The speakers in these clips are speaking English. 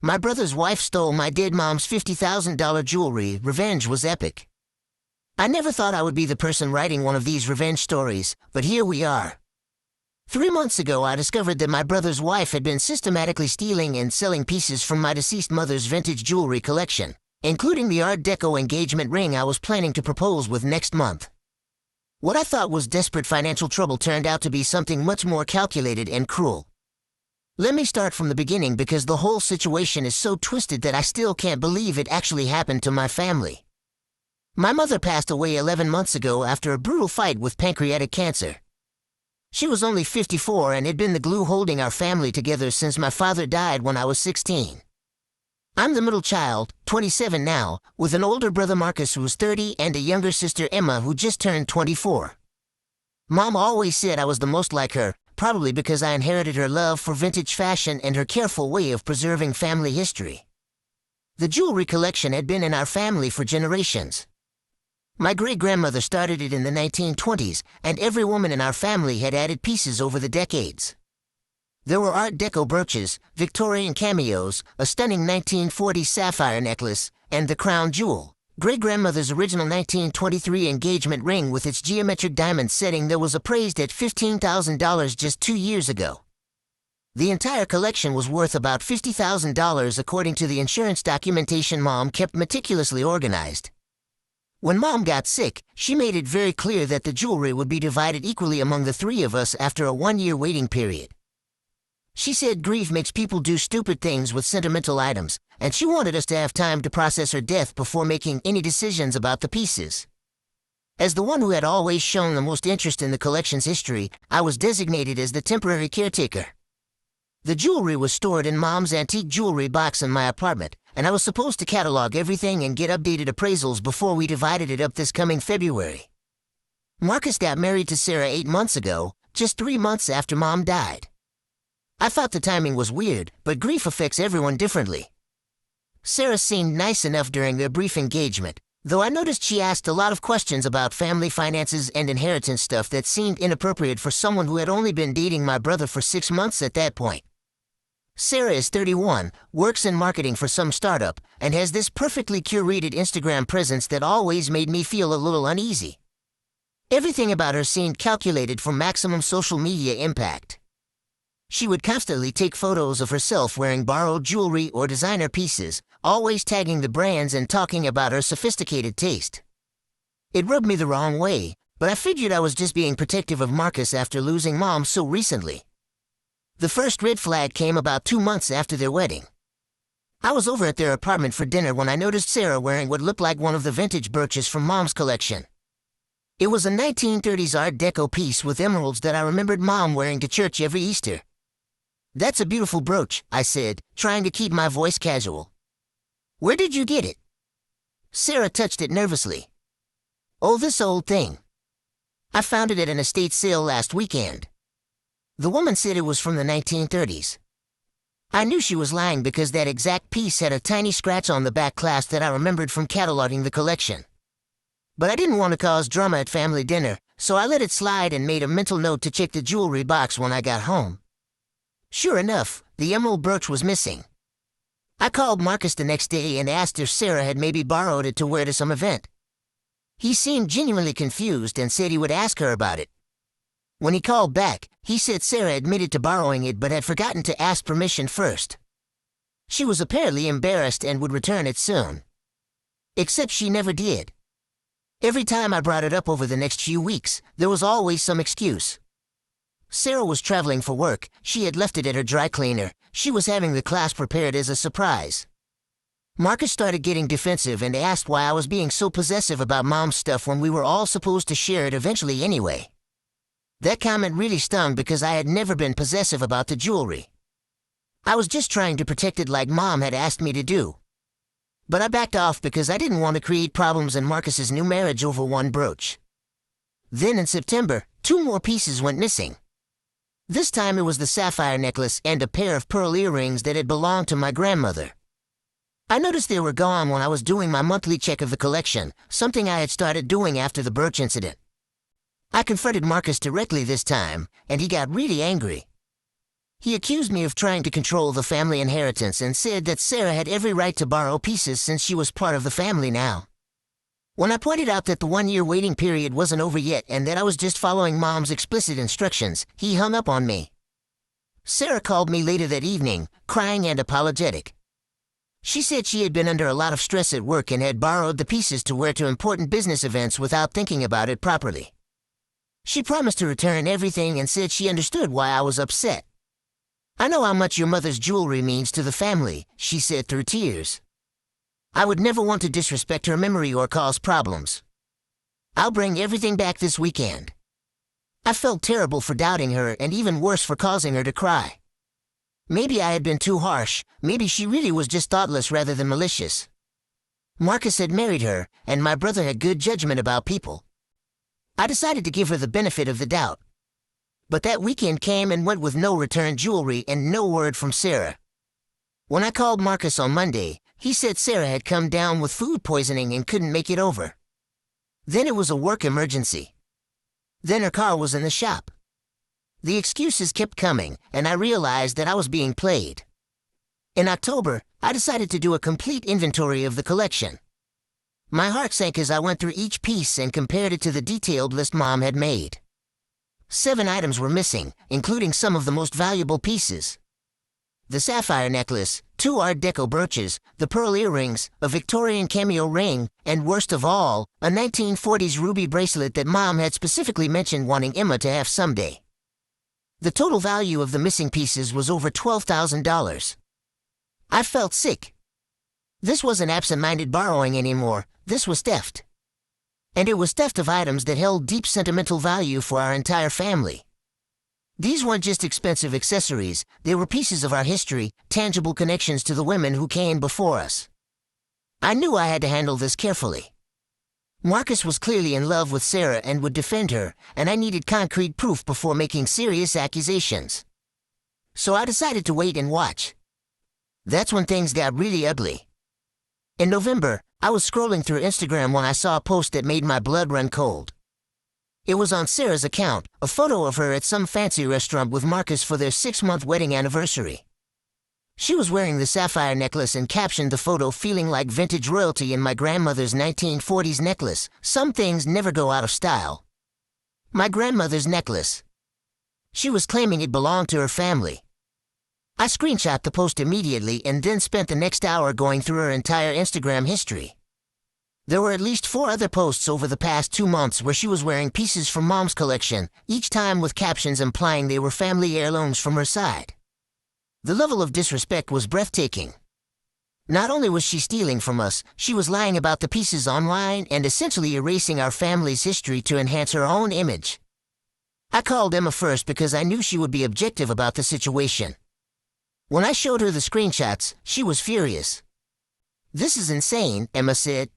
My brother's wife stole my dead mom's $50,000 jewelry. Revenge was epic. I never thought I would be the person writing one of these revenge stories, but here we are. 3 months ago, I discovered that my brother's wife had been systematically stealing and selling pieces from my deceased mother's vintage jewelry collection, including the Art Deco engagement ring I was planning to propose with next month. What I thought was desperate financial trouble turned out to be something much more calculated and cruel. Let me start from the beginning because the whole situation is so twisted that I still can't believe it actually happened to my family. My mother passed away 11 months ago after a brutal fight with pancreatic cancer. She was only 54 and had been the glue holding our family together since my father died when I was 16. I'm the middle child, 27 now, with an older brother Marcus who was 30 and a younger sister Emma who just turned 24. Mom always said I was the most like her, probably because I inherited her love for vintage fashion and her careful way of preserving family history. The jewelry collection had been in our family for generations. My great-grandmother started it in the 1920s, and every woman in our family had added pieces over the decades. There were Art Deco brooches, Victorian cameos, a stunning 1940s sapphire necklace, and the crown jewel, great-grandmother's original 1923 engagement ring with its geometric diamond setting that was appraised at $15,000 just 2 years ago. The entire collection was worth about $50,000 according to the insurance documentation Mom kept meticulously organized. When Mom got sick, she made it very clear that the jewelry would be divided equally among the three of us after a 1-year waiting period. She said grief makes people do stupid things with sentimental items, and she wanted us to have time to process her death before making any decisions about the pieces. As the one who had always shown the most interest in the collection's history, I was designated as the temporary caretaker. The jewelry was stored in Mom's antique jewelry box in my apartment, and I was supposed to catalog everything and get updated appraisals before we divided it up this coming February. Marcus got married to Sarah 8 months ago, just 3 months after Mom died. I thought the timing was weird, but grief affects everyone differently. Sarah seemed nice enough during their brief engagement, though I noticed she asked a lot of questions about family finances and inheritance stuff that seemed inappropriate for someone who had only been dating my brother for 6 months at that point. Sarah is 31, works in marketing for some startup, and has this perfectly curated Instagram presence that always made me feel a little uneasy. Everything about her seemed calculated for maximum social media impact. She would constantly take photos of herself wearing borrowed jewelry or designer pieces, always tagging the brands and talking about her sophisticated taste. It rubbed me the wrong way, but I figured I was just being protective of Marcus after losing Mom so recently. The first red flag came about 2 months after their wedding. I was over at their apartment for dinner when I noticed Sarah wearing what looked like one of the vintage brooches from Mom's collection. It was a 1930s Art Deco piece with emeralds that I remembered Mom wearing to church every Easter. "That's a beautiful brooch," I said, trying to keep my voice casual. "Where did you get it?" Sarah touched it nervously. "Oh, this old thing. I found it at an estate sale last weekend." The woman said it was from the 1930s. I knew she was lying because that exact piece had a tiny scratch on the back clasp that I remembered from cataloging the collection. But I didn't want to cause drama at family dinner, so I let it slide and made a mental note to check the jewelry box when I got home. Sure enough, the emerald brooch was missing. I called Marcus the next day and asked if Sarah had maybe borrowed it to wear to some event. He seemed genuinely confused and said he would ask her about it. When he called back, he said Sarah admitted to borrowing it but had forgotten to ask permission first. She was apparently embarrassed and would return it soon. Except she never did. Every time I brought it up over the next few weeks, there was always some excuse. Sarah was traveling for work, she had left it at her dry cleaner, she was having the clasp prepared as a surprise. Marcus started getting defensive and asked why I was being so possessive about Mom's stuff when we were all supposed to share it eventually anyway. That comment really stung because I had never been possessive about the jewelry. I was just trying to protect it like Mom had asked me to do. But I backed off because I didn't want to create problems in Marcus's new marriage over one brooch. Then in September, 2 more pieces went missing. This time it was the sapphire necklace and a pair of pearl earrings that had belonged to my grandmother. I noticed they were gone when I was doing my monthly check of the collection, something I had started doing after the brooch incident. I confronted Marcus directly this time, and he got really angry. He accused me of trying to control the family inheritance and said that Sarah had every right to borrow pieces since she was part of the family now. When I pointed out that the 1-year waiting period wasn't over yet and that I was just following Mom's explicit instructions, he hung up on me. Sarah called me later that evening, crying and apologetic. She said she had been under a lot of stress at work and had borrowed the pieces to wear to important business events without thinking about it properly. She promised to return everything and said she understood why I was upset. "I know how much your mother's jewelry means to the family," she said through tears. "I would never want to disrespect her memory or cause problems. I'll bring everything back this weekend." I felt terrible for doubting her and even worse for causing her to cry. Maybe I had been too harsh. Maybe she really was just thoughtless rather than malicious. Marcus had married her, and my brother had good judgment about people. I decided to give her the benefit of the doubt. But that weekend came and went with no returned jewelry and no word from Sarah. When I called Marcus on Monday, he said Sarah had come down with food poisoning and couldn't make it over. Then it was a work emergency. Then her car was in the shop. The excuses kept coming, and I realized that I was being played. In October, I decided to do a complete inventory of the collection. My heart sank as I went through each piece and compared it to the detailed list Mom had made. 7 items were missing, including some of the most valuable pieces. The sapphire necklace, 2 Art Deco brooches, the pearl earrings, a Victorian cameo ring, and worst of all, a 1940s ruby bracelet that Mom had specifically mentioned wanting Emma to have someday. The total value of the missing pieces was over $12,000. I felt sick. This wasn't absent-minded borrowing anymore, this was theft. And it was theft of items that held deep sentimental value for our entire family. These weren't just expensive accessories, they were pieces of our history, tangible connections to the women who came before us. I knew I had to handle this carefully. Marcus was clearly in love with Sarah and would defend her, and I needed concrete proof before making serious accusations. So I decided to wait and watch. That's when things got really ugly. In November, I was scrolling through Instagram when I saw a post that made my blood run cold. It was on Sarah's account, a photo of her at some fancy restaurant with Marcus for their 6-month wedding anniversary. She was wearing the sapphire necklace and captioned the photo feeling like vintage royalty in my grandmother's 1940s necklace. Some things never go out of style. My grandmother's necklace. She was claiming it belonged to her family. I screenshot the post immediately and then spent the next hour going through her entire Instagram history. There were at least 4 other posts over the past 2 months where she was wearing pieces from Mom's collection, each time with captions implying they were family heirlooms from her side. The level of disrespect was breathtaking. Not only was she stealing from us, she was lying about the pieces online and essentially erasing our family's history to enhance her own image. I called Emma first because I knew she would be objective about the situation. When I showed her the screenshots, she was furious. "This is insane," Emma said.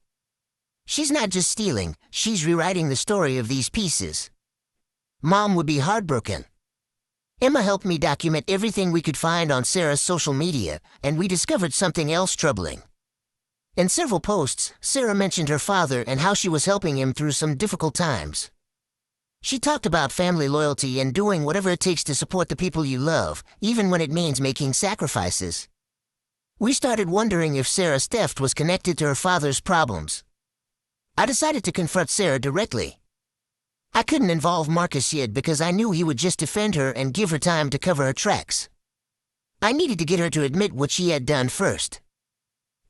"She's not just stealing, she's rewriting the story of these pieces. Mom would be heartbroken." Emma helped me document everything we could find on Sarah's social media, and we discovered something else troubling. In several posts, Sarah mentioned her father and how she was helping him through some difficult times. She talked about family loyalty and doing whatever it takes to support the people you love, even when it means making sacrifices. We started wondering if Sarah's theft was connected to her father's problems. I decided to confront Sarah directly. I couldn't involve Marcus yet because I knew he would just defend her and give her time to cover her tracks. I needed to get her to admit what she had done first.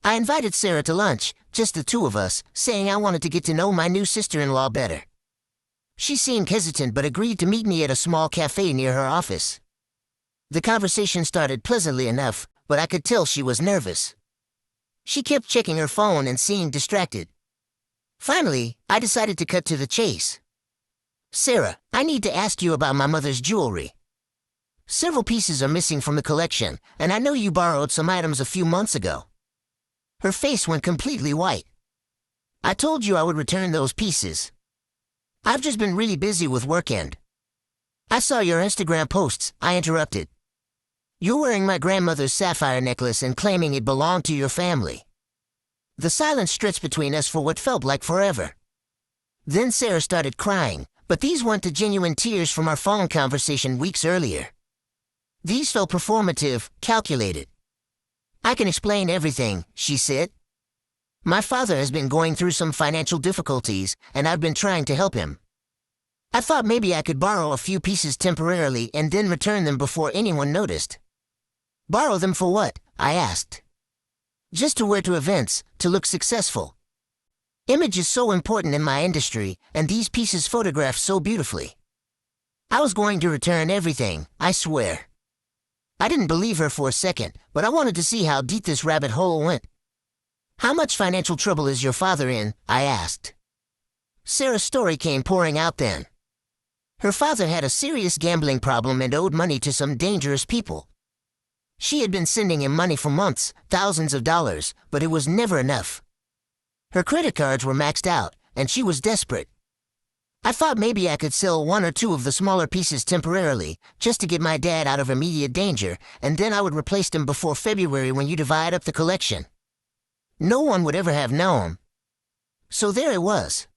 I invited Sarah to lunch, just the 2 of us, saying I wanted to get to know my new sister-in-law better. She seemed hesitant but agreed to meet me at a small cafe near her office. The conversation started pleasantly enough, but I could tell she was nervous. She kept checking her phone and seemed distracted. Finally, I decided to cut to the chase. "Sarah, I need to ask you about my mother's jewelry. Several pieces are missing from the collection, and I know you borrowed some items a few months ago." Her face went completely white. "I told you I would return those pieces. I've just been really busy with work and—" "I saw your Instagram posts," I interrupted. "You're wearing my grandmother's sapphire necklace and claiming it belonged to your family." The silence stretched between us for what felt like forever. Then Sarah started crying, but these weren't the genuine tears from our phone conversation weeks earlier. These felt performative, calculated. "I can explain everything," she said. "My father has been going through some financial difficulties, and I've been trying to help him. I thought maybe I could borrow a few pieces temporarily and then return them before anyone noticed." "Borrow them for what?" I asked. "Just to wear to events, to look successful. Image is so important in my industry, and these pieces photograph so beautifully." I was going to return everything, I swear. I didn't believe her for a second, but I wanted to see how deep this rabbit hole went. "How much financial trouble is your father in?" I asked. Sarah's story came pouring out then. Her father had a serious gambling problem and owed money to some dangerous people. She had been sending him money for months, thousands of dollars, but it was never enough. Her credit cards were maxed out, and she was desperate. I thought maybe I could sell one or two of the smaller pieces temporarily, just to get my dad out of immediate danger, and then I would replace them before February when you divide up the collection. No one would ever have known. So there it was.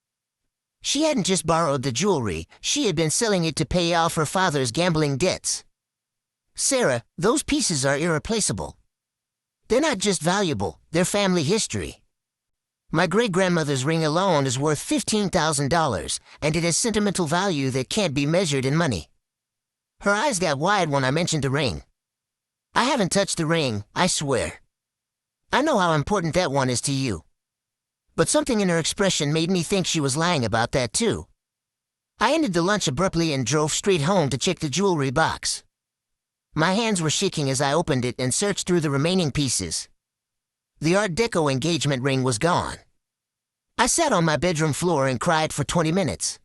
She hadn't just borrowed the jewelry, she had been selling it to pay off her father's gambling debts. "Sarah, those pieces are irreplaceable. They're not just valuable, they're family history. My great-grandmother's ring alone is worth $15,000, and it has sentimental value that can't be measured in money." Her eyes got wide when I mentioned the ring. "I haven't touched the ring, I swear. I know how important that one is to you." But something in her expression made me think she was lying about that too. I ended the lunch abruptly and drove straight home to check the jewelry box. My hands were shaking as I opened it and searched through the remaining pieces. The Art Deco engagement ring was gone. I sat on my bedroom floor and cried for 20 minutes.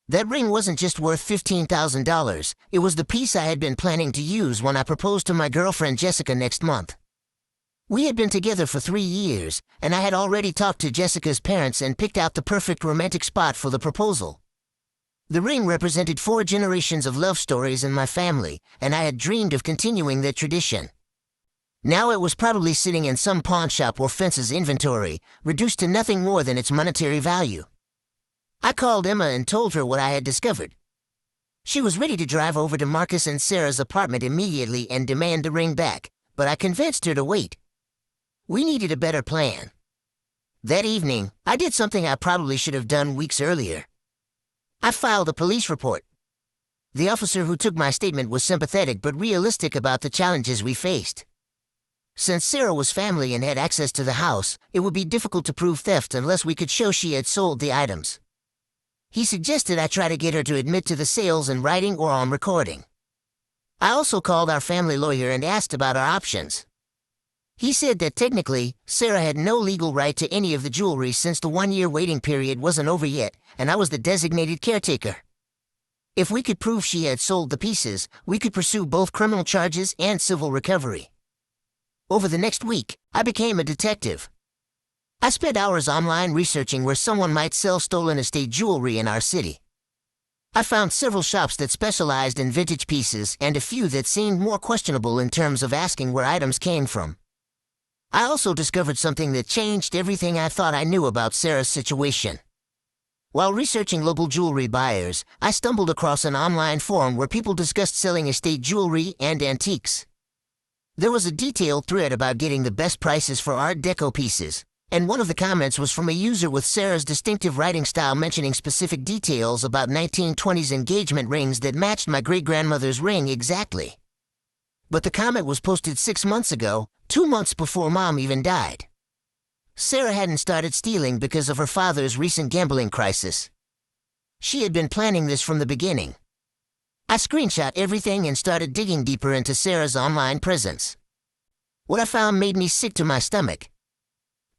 That ring wasn't just worth $15,000, it was the piece I had been planning to use when I proposed to my girlfriend Jessica next month. We had been together for 3 years, and I had already talked to Jessica's parents and picked out the perfect romantic spot for the proposal. The ring represented 4 generations of love stories in my family, and I had dreamed of continuing that tradition. Now it was probably sitting in some pawn shop or fence's inventory, reduced to nothing more than its monetary value. I called Emma and told her what I had discovered. She was ready to drive over to Marcus and Sarah's apartment immediately and demand the ring back, but I convinced her to wait. We needed a better plan. That evening, I did something I probably should have done weeks earlier. I filed a police report. The officer who took my statement was sympathetic but realistic about the challenges we faced. Since Sarah was family and had access to the house, it would be difficult to prove theft unless we could show she had sold the items. He suggested I try to get her to admit to the sales in writing or on recording. I also called our family lawyer and asked about our options. He said that technically, Sarah had no legal right to any of the jewelry since the 1-year waiting period wasn't over yet, and I was the designated caretaker. If we could prove she had sold the pieces, we could pursue both criminal charges and civil recovery. Over the next week, I became a detective. I spent hours online researching where someone might sell stolen estate jewelry in our city. I found several shops that specialized in vintage pieces and a few that seemed more questionable in terms of asking where items came from. I also discovered something that changed everything I thought I knew about Sarah's situation. While researching local jewelry buyers, I stumbled across an online forum where people discussed selling estate jewelry and antiques. There was a detailed thread about getting the best prices for Art Deco pieces, and one of the comments was from a user with Sarah's distinctive writing style mentioning specific details about 1920s engagement rings that matched my great-grandmother's ring exactly. But the comment was posted 6 months ago, 2 months before Mom even died. Sarah hadn't started stealing because of her father's recent gambling crisis. She had been planning this from the beginning. I screenshot everything and started digging deeper into Sarah's online presence. What I found made me sick to my stomach.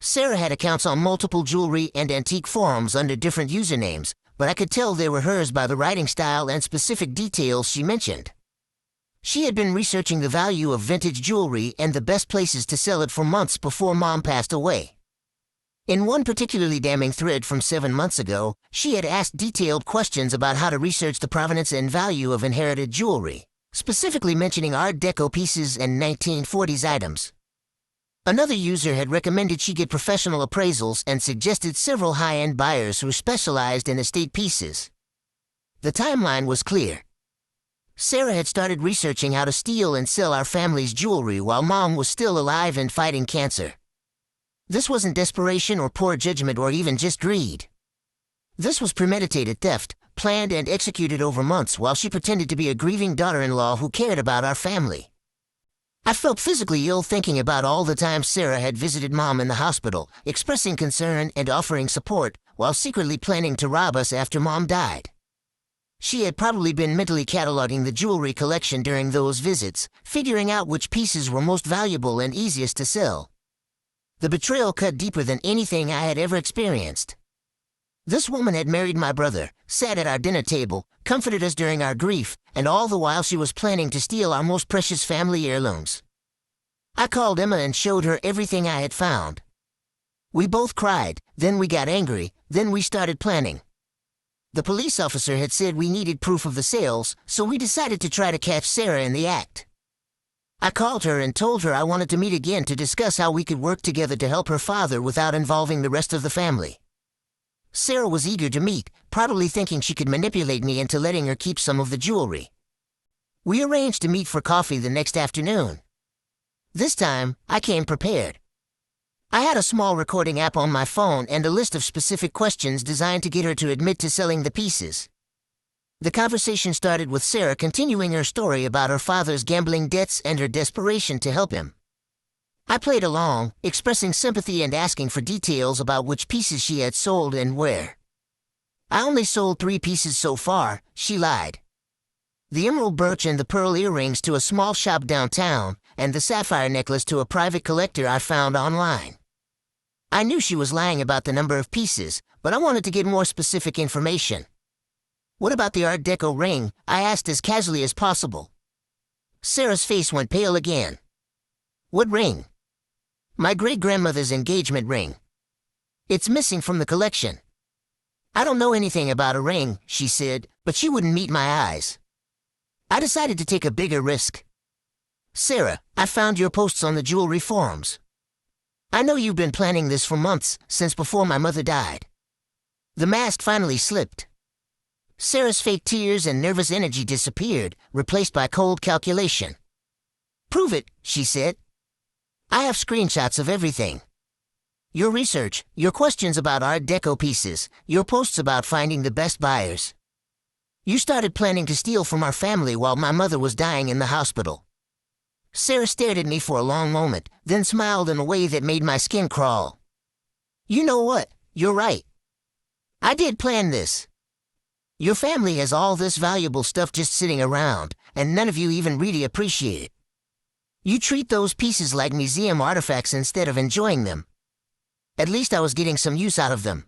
Sarah had accounts on multiple jewelry and antique forums under different usernames, but I could tell they were hers by the writing style and specific details she mentioned. She had been researching the value of vintage jewelry and the best places to sell it for months before Mom passed away. In one particularly damning thread from 7 months ago, she had asked detailed questions about how to research the provenance and value of inherited jewelry, specifically mentioning Art Deco pieces and 1940s items. Another user had recommended she get professional appraisals and suggested several high-end buyers who specialized in estate pieces. The timeline was clear. Sarah had started researching how to steal and sell our family's jewelry while Mom was still alive and fighting cancer. This wasn't desperation or poor judgment or even just greed. This was premeditated theft, planned and executed over months while she pretended to be a grieving daughter-in-law who cared about our family. I felt physically ill thinking about all the times Sarah had visited Mom in the hospital, expressing concern and offering support, while secretly planning to rob us after Mom died. She had probably been mentally cataloging the jewelry collection during those visits, figuring out which pieces were most valuable and easiest to sell. The betrayal cut deeper than anything I had ever experienced. This woman had married my brother, sat at our dinner table, comforted us during our grief, and all the while she was planning to steal our most precious family heirlooms. I called Emma and showed her everything I had found. We both cried, then we got angry, then we started planning. The police officer had said we needed proof of the sales, so we decided to try to catch Sarah in the act. I called her and told her I wanted to meet again to discuss how we could work together to help her father without involving the rest of the family. Sarah was eager to meet, probably thinking she could manipulate me into letting her keep some of the jewelry. We arranged to meet for coffee the next afternoon. This time, I came prepared. I had a small recording app on my phone and a list of specific questions designed to get her to admit to selling the pieces. The conversation started with Sarah continuing her story about her father's gambling debts and her desperation to help him. I played along, expressing sympathy and asking for details about which pieces she had sold and where. I only sold 3 pieces so far, she lied. The emerald brooch and the pearl earrings to a small shop downtown, and the sapphire necklace to a private collector I found online. I knew she was lying about the number of pieces, but I wanted to get more specific information. What about the Art Deco ring? I asked as casually as possible. Sarah's face went pale again. What ring? My great-grandmother's engagement ring. It's missing from the collection. I don't know anything about a ring, she said, but she wouldn't meet my eyes. I decided to take a bigger risk. Sarah, I found your posts on the jewelry forums. I know you've been planning this for months, since before my mother died. The mask finally slipped. Sarah's fake tears and nervous energy disappeared, replaced by cold calculation. Prove it, she said. I have screenshots of everything. Your research, your questions about Art Deco pieces, your posts about finding the best buyers. You started planning to steal from our family while my mother was dying in the hospital. Sarah stared at me for a long moment, then smiled in a way that made my skin crawl. You know what? You're right. I did plan this. Your family has all this valuable stuff just sitting around, and none of you even really appreciate it. You treat those pieces like museum artifacts instead of enjoying them. At least I was getting some use out of them.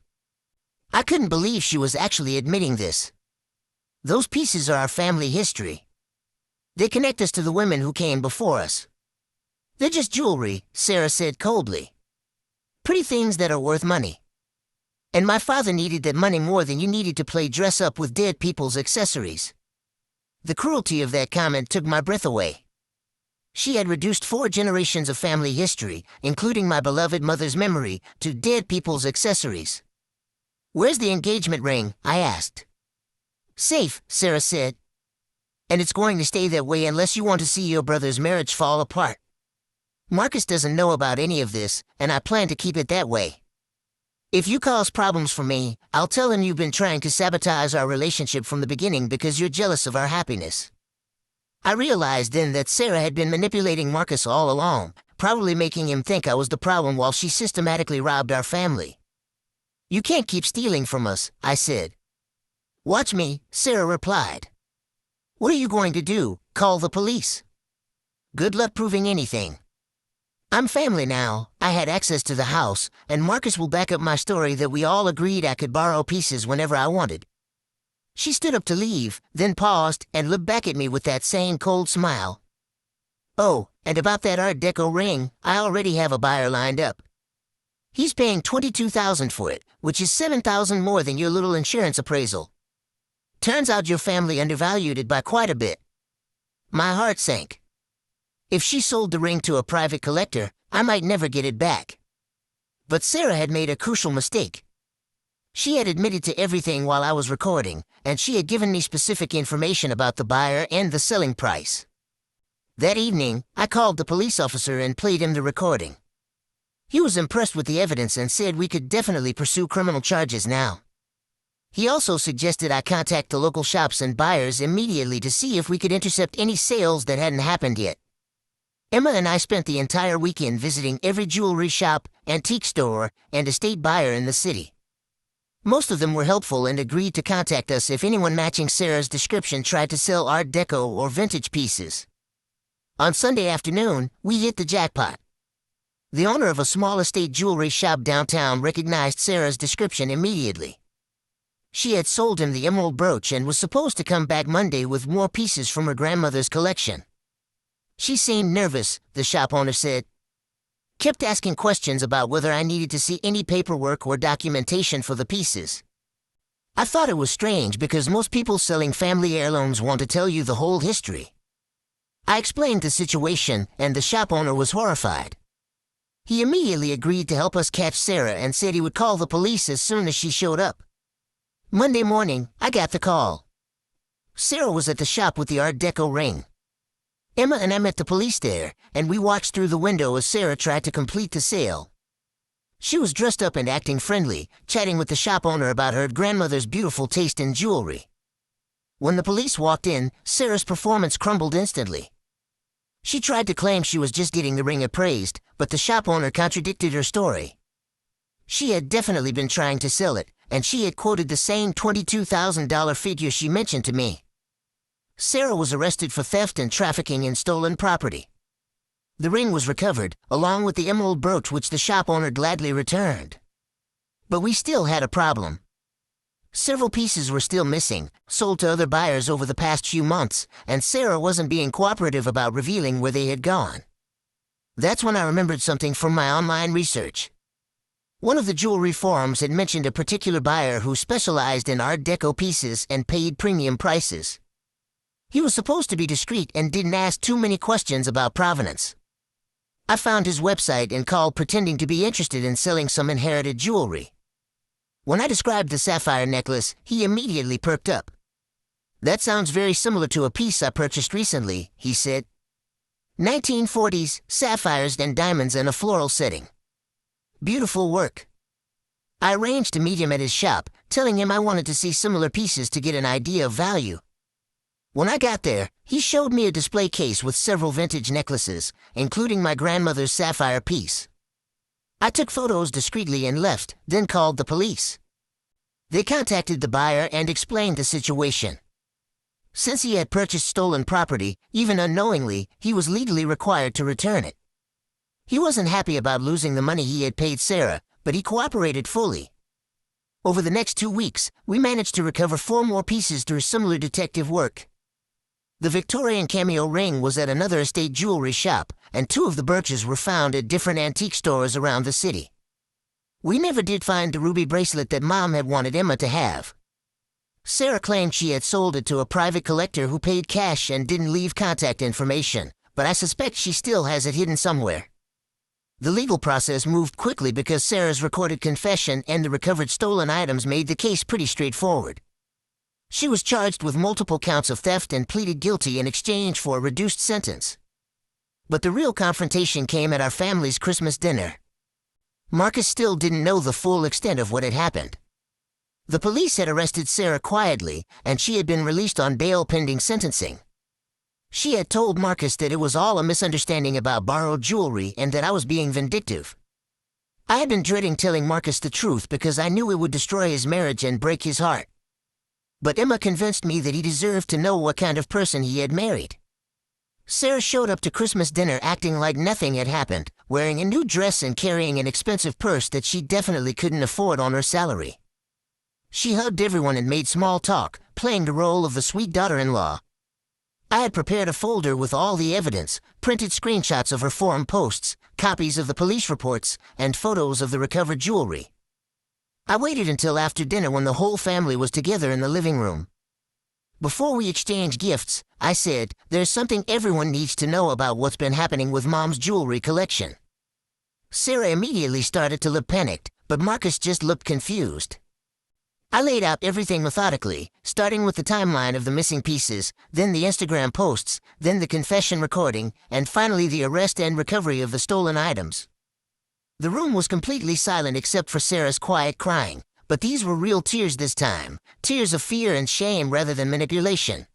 I couldn't believe she was actually admitting this. Those pieces are our family history. They connect us to the women who came before us. They're just jewelry, Sarah said coldly. Pretty things that are worth money. And my father needed that money more than you needed to play dress-up with dead people's accessories. The cruelty of that comment took my breath away. She had reduced 4 generations of family history, including my beloved mother's memory, to dead people's accessories. Where's the engagement ring? I asked. Safe, Sarah said. And it's going to stay that way unless you want to see your brother's marriage fall apart. Marcus doesn't know about any of this, and I plan to keep it that way. If you cause problems for me, I'll tell him you've been trying to sabotage our relationship from the beginning because you're jealous of our happiness. I realized then that Sarah had been manipulating Marcus all along, probably making him think I was the problem while she systematically robbed our family. You can't keep stealing from us, I said. Watch me, Sarah replied. What are you going to do? Call the police? Good luck proving anything. I'm family now, I had access to the house, and Marcus will back up my story that we all agreed I could borrow pieces whenever I wanted. She stood up to leave, then paused and looked back at me with that same cold smile. Oh, and about that Art Deco ring, I already have a buyer lined up. He's paying $22,000 for it, which is $7,000 more than your little insurance appraisal. Turns out your family undervalued it by quite a bit. My heart sank. If she sold the ring to a private collector, I might never get it back. But Sarah had made a crucial mistake. She had admitted to everything while I was recording, and she had given me specific information about the buyer and the selling price. That evening, I called the police officer and played him the recording. He was impressed with the evidence and said we could definitely pursue criminal charges now. He also suggested I contact the local shops and buyers immediately to see if we could intercept any sales that hadn't happened yet. Emma and I spent the entire weekend visiting every jewelry shop, antique store, and estate buyer in the city. Most of them were helpful and agreed to contact us if anyone matching Sarah's description tried to sell Art Deco or vintage pieces. On Sunday afternoon, we hit the jackpot. The owner of a small estate jewelry shop downtown recognized Sarah's description immediately. She had sold him the emerald brooch and was supposed to come back Monday with more pieces from her grandmother's collection. She seemed nervous, the shop owner said. Kept asking questions about whether I needed to see any paperwork or documentation for the pieces. I thought it was strange because most people selling family heirlooms want to tell you the whole history. I explained the situation, and the shop owner was horrified. He immediately agreed to help us catch Sarah and said he would call the police as soon as she showed up. Monday morning, I got the call. Sarah was at the shop with the Art Deco ring. Emma and I met the police there, and we watched through the window as Sarah tried to complete the sale. She was dressed up and acting friendly, chatting with the shop owner about her grandmother's beautiful taste in jewelry. When the police walked in, Sarah's performance crumbled instantly. She tried to claim she was just getting the ring appraised, but the shop owner contradicted her story. She had definitely been trying to sell it, and she had quoted the same $22,000 figure she mentioned to me. Sarah was arrested for theft and trafficking in stolen property. The ring was recovered, along with the emerald brooch which the shop owner gladly returned. But we still had a problem. Several pieces were still missing, sold to other buyers over the past few months, and Sarah wasn't being cooperative about revealing where they had gone. That's when I remembered something from my online research. One of the jewelry forums had mentioned a particular buyer who specialized in Art Deco pieces and paid premium prices. He was supposed to be discreet and didn't ask too many questions about provenance. I found his website and called pretending to be interested in selling some inherited jewelry. When I described the sapphire necklace, he immediately perked up. That sounds very similar to a piece I purchased recently, he said. 1940s, sapphires and diamonds in a floral setting. Beautiful work. I arranged to meet him at his shop, telling him I wanted to see similar pieces to get an idea of value. When I got there, he showed me a display case with several vintage necklaces, including my grandmother's sapphire piece. I took photos discreetly and left, then called the police. They contacted the buyer and explained the situation. Since he had purchased stolen property, even unknowingly, he was legally required to return it. He wasn't happy about losing the money he had paid Sarah, but he cooperated fully. Over the next 2 weeks, we managed to recover 4 more pieces through similar detective work. The Victorian cameo ring was at another estate jewelry shop, and 2 of the brooches were found at different antique stores around the city. We never did find the ruby bracelet that Mom had wanted Emma to have. Sarah claimed she had sold it to a private collector who paid cash and didn't leave contact information, but I suspect she still has it hidden somewhere. The legal process moved quickly because Sarah's recorded confession and the recovered stolen items made the case pretty straightforward. She was charged with multiple counts of theft and pleaded guilty in exchange for a reduced sentence. But the real confrontation came at our family's Christmas dinner. Marcus still didn't know the full extent of what had happened. The police had arrested Sarah quietly, and she had been released on bail pending sentencing. She had told Marcus that it was all a misunderstanding about borrowed jewelry and that I was being vindictive. I had been dreading telling Marcus the truth because I knew it would destroy his marriage and break his heart. But Emma convinced me that he deserved to know what kind of person he had married. Sarah showed up to Christmas dinner acting like nothing had happened, wearing a new dress and carrying an expensive purse that she definitely couldn't afford on her salary. She hugged everyone and made small talk, playing the role of the sweet daughter-in-law. I had prepared a folder with all the evidence, printed screenshots of her forum posts, copies of the police reports, and photos of the recovered jewelry. I waited until after dinner when the whole family was together in the living room. Before we exchanged gifts, I said, "There's something everyone needs to know about what's been happening with Mom's jewelry collection." Sarah immediately started to look panicked, but Marcus just looked confused. I laid out everything methodically, starting with the timeline of the missing pieces, then the Instagram posts, then the confession recording, and finally the arrest and recovery of the stolen items. The room was completely silent except for Sarah's quiet crying, but these were real tears this time, tears of fear and shame rather than manipulation.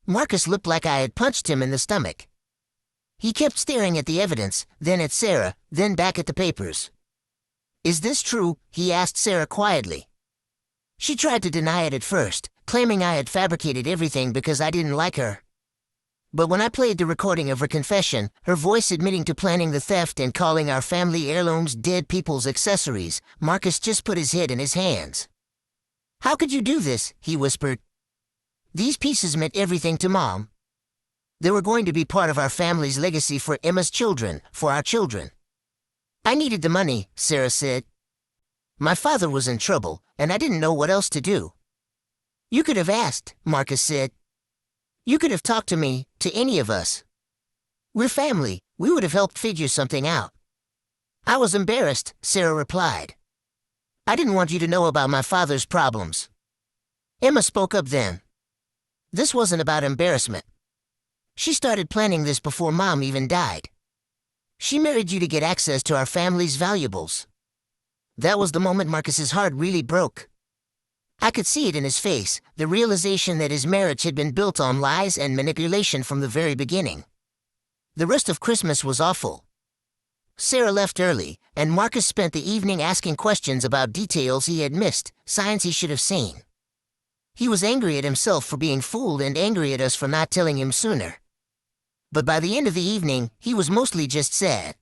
Marcus looked like I had punched him in the stomach. He kept staring at the evidence, then at Sarah, then back at the papers. "Is this true?" he asked Sarah quietly. She tried to deny it at first, claiming I had fabricated everything because I didn't like her. But when I played the recording of her confession, her voice admitting to planning the theft and calling our family heirlooms dead people's accessories, Marcus just put his head in his hands. "How could you do this?" he whispered. "These pieces meant everything to Mom. They were going to be part of our family's legacy for Emma's children, for our children." "I needed the money," Sarah said. "My father was in trouble, and I didn't know what else to do." "You could have asked," Marcus said. "You could have talked to me, to any of us. We're family. We would have helped figure something out." "I was embarrassed," Sarah replied. "I didn't want you to know about my father's problems." Emma spoke up then. "This wasn't about embarrassment. She started planning this before Mom even died. She married you to get access to our family's valuables." That was the moment Marcus's heart really broke. I could see it in his face, the realization that his marriage had been built on lies and manipulation from the very beginning. The rest of Christmas was awful. Sarah left early, and Marcus spent the evening asking questions about details he had missed, signs he should have seen. He was angry at himself for being fooled and angry at us for not telling him sooner. But by the end of the evening, he was mostly just sad.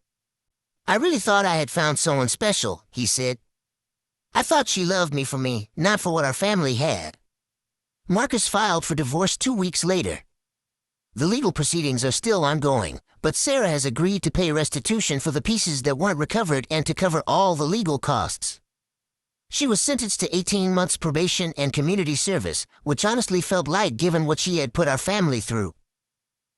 "I really thought I had found someone special," he said. "I thought she loved me for me, not for what our family had." Marcus filed for divorce 2 weeks later. The legal proceedings are still ongoing, but Sarah has agreed to pay restitution for the pieces that weren't recovered and to cover all the legal costs. She was sentenced to 18 months probation and community service, which honestly felt light given what she had put our family through.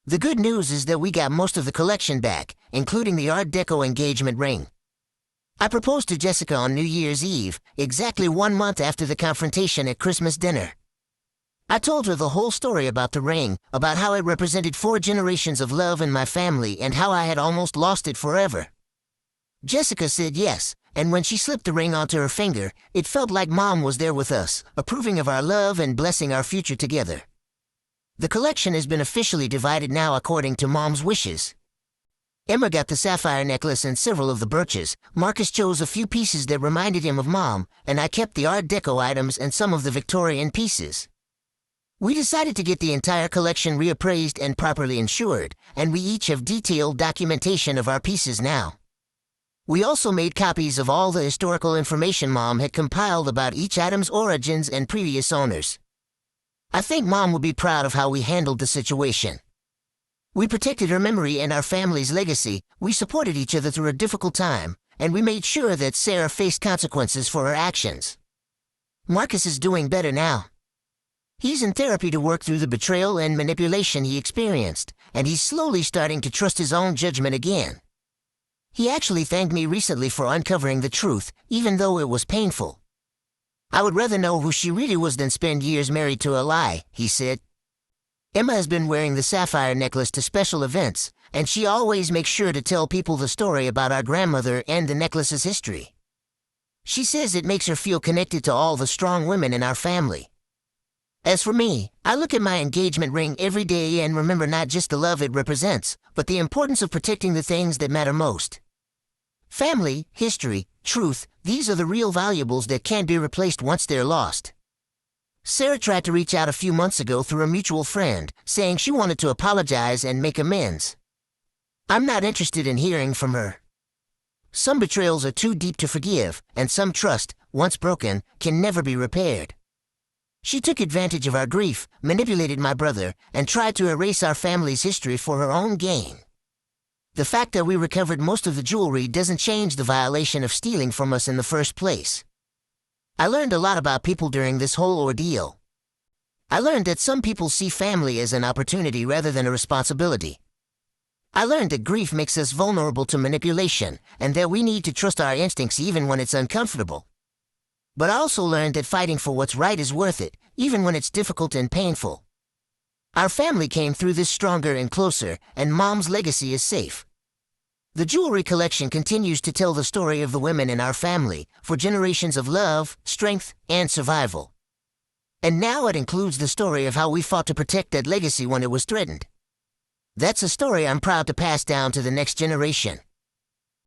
The good news is that we got most of the collection back, including the Art Deco engagement ring. I proposed to Jessica on New Year's Eve, exactly 1 month after the confrontation at Christmas dinner. I told her the whole story about the ring, about how it represented 4 generations of love in my family and how I had almost lost it forever. Jessica said yes, and when she slipped the ring onto her finger, it felt like Mom was there with us, approving of our love and blessing our future together. The collection has been officially divided now according to Mom's wishes. Emma got the sapphire necklace and several of the brooches. Marcus chose a few pieces that reminded him of Mom, and I kept the Art Deco items and some of the Victorian pieces. We decided to get the entire collection reappraised and properly insured, and we each have detailed documentation of our pieces now. We also made copies of all the historical information Mom had compiled about each item's origins and previous owners. I think Mom will be proud of how we handled the situation. We protected her memory and our family's legacy, we supported each other through a difficult time, and we made sure that Sarah faced consequences for her actions. Marcus is doing better now. He's in therapy to work through the betrayal and manipulation he experienced, and he's slowly starting to trust his own judgment again. He actually thanked me recently for uncovering the truth, even though it was painful. "I would rather know who she really was than spend years married to a lie," he said. Emma has been wearing the sapphire necklace to special events, and she always makes sure to tell people the story about our grandmother and the necklace's history. She says it makes her feel connected to all the strong women in our family. As for me, I look at my engagement ring every day and remember not just the love it represents, but the importance of protecting the things that matter most. Family, history, truth, these are the real valuables that can't be replaced once they're lost. Sarah tried to reach out a few months ago through a mutual friend, saying she wanted to apologize and make amends. I'm not interested in hearing from her. Some betrayals are too deep to forgive, and some trust, once broken, can never be repaired. She took advantage of our grief, manipulated my brother, and tried to erase our family's history for her own gain. The fact that we recovered most of the jewelry doesn't change the violation of stealing from us in the first place. I learned a lot about people during this whole ordeal. I learned that some people see family as an opportunity rather than a responsibility. I learned that grief makes us vulnerable to manipulation, and that we need to trust our instincts even when it's uncomfortable. But I also learned that fighting for what's right is worth it, even when it's difficult and painful. Our family came through this stronger and closer, and Mom's legacy is safe. The jewelry collection continues to tell the story of the women in our family, for generations of love, strength, and survival. And now it includes the story of how we fought to protect that legacy when it was threatened. That's a story I'm proud to pass down to the next generation.